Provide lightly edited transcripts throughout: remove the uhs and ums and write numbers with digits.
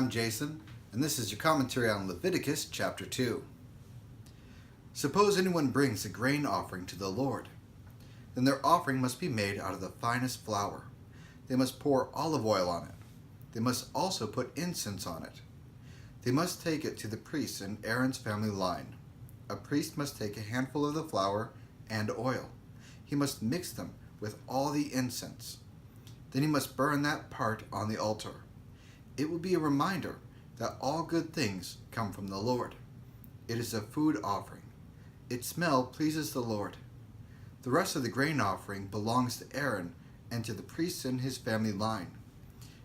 I'm Jason, and this is your commentary on Leviticus chapter 2. Suppose anyone brings a grain offering to the Lord. Then their offering must be made out of the finest flour. They must pour olive oil on it. They must also put incense on it. They must take it to the priest in Aaron's family line. A priest must take a handful of the flour and oil. He must mix them with all the incense. Then he must burn that part on the altar. It will be a reminder that all good things come from the Lord. It is a food offering. Its smell pleases the Lord. The rest of the grain offering belongs to Aaron and to the priests in his family line.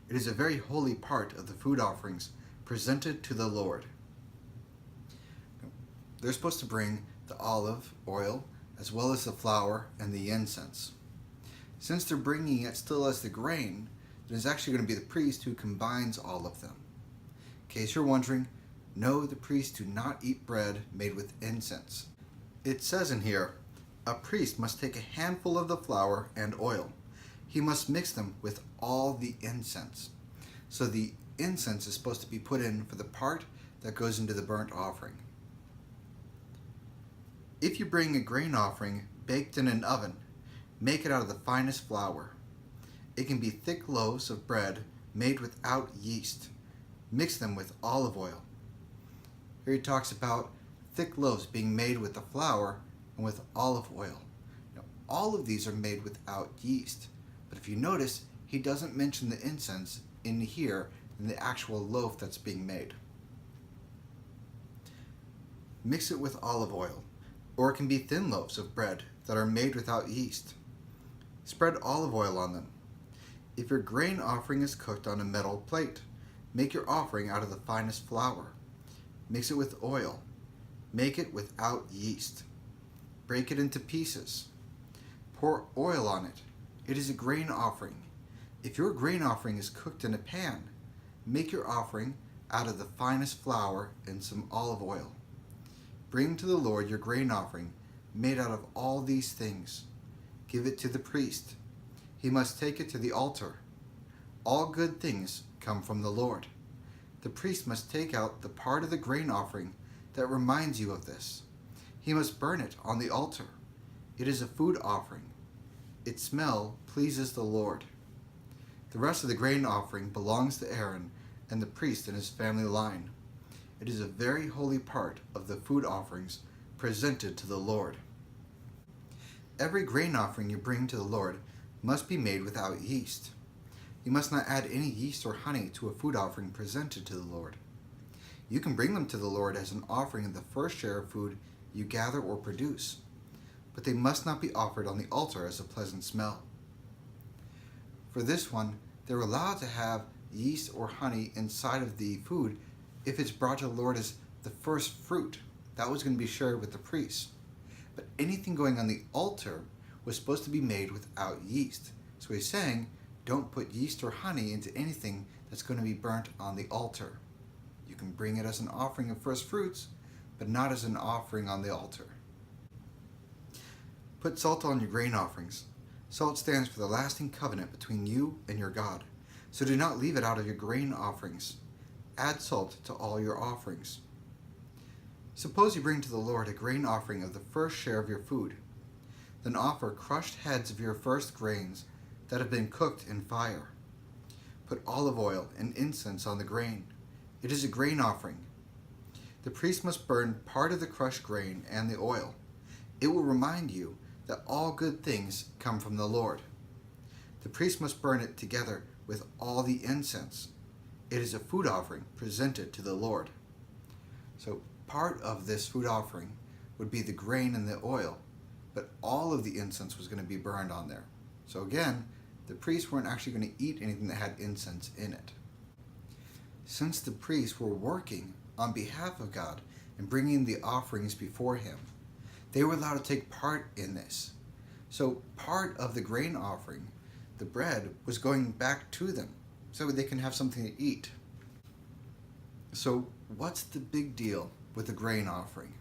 It is a very holy part of the food offerings presented to the Lord. They're supposed to bring the olive oil as well as the flour and the incense. Since they're bringing it still as the grain, it is actually going to be the priest who combines all of them. In case you're wondering, no, the priests do not eat bread made with incense. It says in here, a priest must take a handful of the flour and oil. He must mix them with all the incense. So the incense is supposed to be put in for the part that goes into the burnt offering. If you bring a grain offering baked in an oven, make it out of the finest flour. It can be thick loaves of bread made without yeast. Mix them with olive oil. Here he talks about thick loaves being made with the flour and with olive oil. Now, all of these are made without yeast, but if you notice, he doesn't mention the incense in here in the actual loaf that's being made. Mix it with olive oil, or it can be thin loaves of bread that are made without yeast. Spread olive oil on them. If your grain offering is cooked on a metal plate, make your offering out of the finest flour. Mix it with oil. Make it without yeast. Break it into pieces. Pour oil on it. It is a grain offering. If your grain offering is cooked in a pan, make your offering out of the finest flour and some olive oil. Bring to the Lord your grain offering made out of all these things. Give it to the priest. He must take it to the altar. All good things come from the Lord. The priest must take out the part of the grain offering that reminds you of this. He must burn it on the altar. It is a food offering. Its smell pleases the Lord. The rest of the grain offering belongs to Aaron and the priest in his family line. It is a very holy part of the food offerings presented to the Lord. Every grain offering you bring to the Lord must be made without yeast. You must not add any yeast or honey to a food offering presented to the Lord. You can bring them to the Lord as an offering of the first share of food you gather or produce, but they must not be offered on the altar as a pleasant smell. For this one, they're allowed to have yeast or honey inside of the food if it's brought to the Lord as the first fruit. That was going to be shared with the priests. But anything going on the altar was supposed to be made without yeast. So he's saying, don't put yeast or honey into anything that's going to be burnt on the altar. You can bring it as an offering of first fruits, but not as an offering on the altar. Put salt on your grain offerings. Salt stands for the lasting covenant between you and your God. So do not leave it out of your grain offerings. Add salt to all your offerings. Suppose you bring to the Lord a grain offering of the first share of your food. Then offer crushed heads of your first grains that have been cooked in fire. Put olive oil and incense on the grain. It is a grain offering. The priest must burn part of the crushed grain and the oil. It will remind you that all good things come from the Lord. The priest must burn it together with all the incense. It is a food offering presented to the Lord. So part of this food offering would be the grain and the oil, but all of the incense was going to be burned on there. So again, the priests weren't actually going to eat anything that had incense in it. Since the priests were working on behalf of God and bringing the offerings before him, they were allowed to take part in this. So part of the grain offering, the bread, was going back to them so they can have something to eat. So what's the big deal with the grain offering?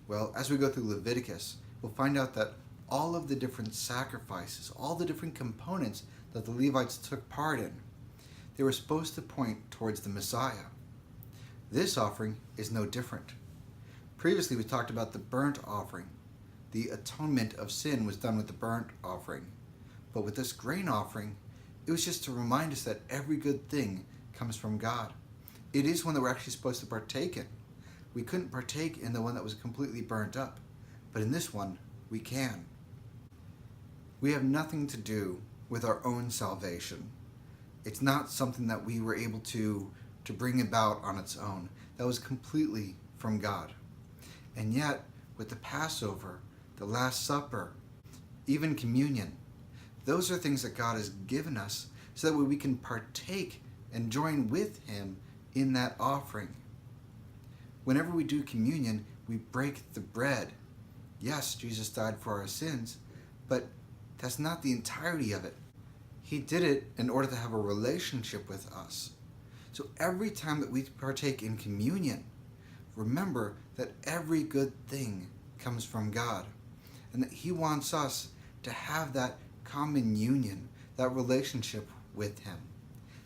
Well, as we go through Leviticus, we'll find out that all of the different sacrifices, all the different components that the Levites took part in, they were supposed to point towards the Messiah. This offering is no different. Previously, we talked about the burnt offering. The atonement of sin was done with the burnt offering. But with this grain offering, it was just to remind us that every good thing comes from God. It is one that we're actually supposed to partake in. We couldn't partake in the one that was completely burnt up, but in this one, we can. We have nothing to do with our own salvation. It's not something that we were able to bring about on its own. That was completely from God. And yet, with the Passover, the Last Supper, even communion, those are things that God has given us so that we can partake and join with Him in that offering. Whenever we do communion, we break the bread. Yes, Jesus died for our sins, but that's not the entirety of it. He did it in order to have a relationship with us. So every time that we partake in communion, remember that every good thing comes from God, and that He wants us to have that common union, that relationship with Him.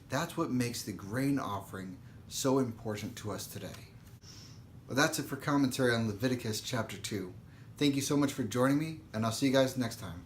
That's what makes the grain offering so important to us today. Well, that's it for commentary on Leviticus chapter 2. Thank you so much for joining me, and I'll see you guys next time.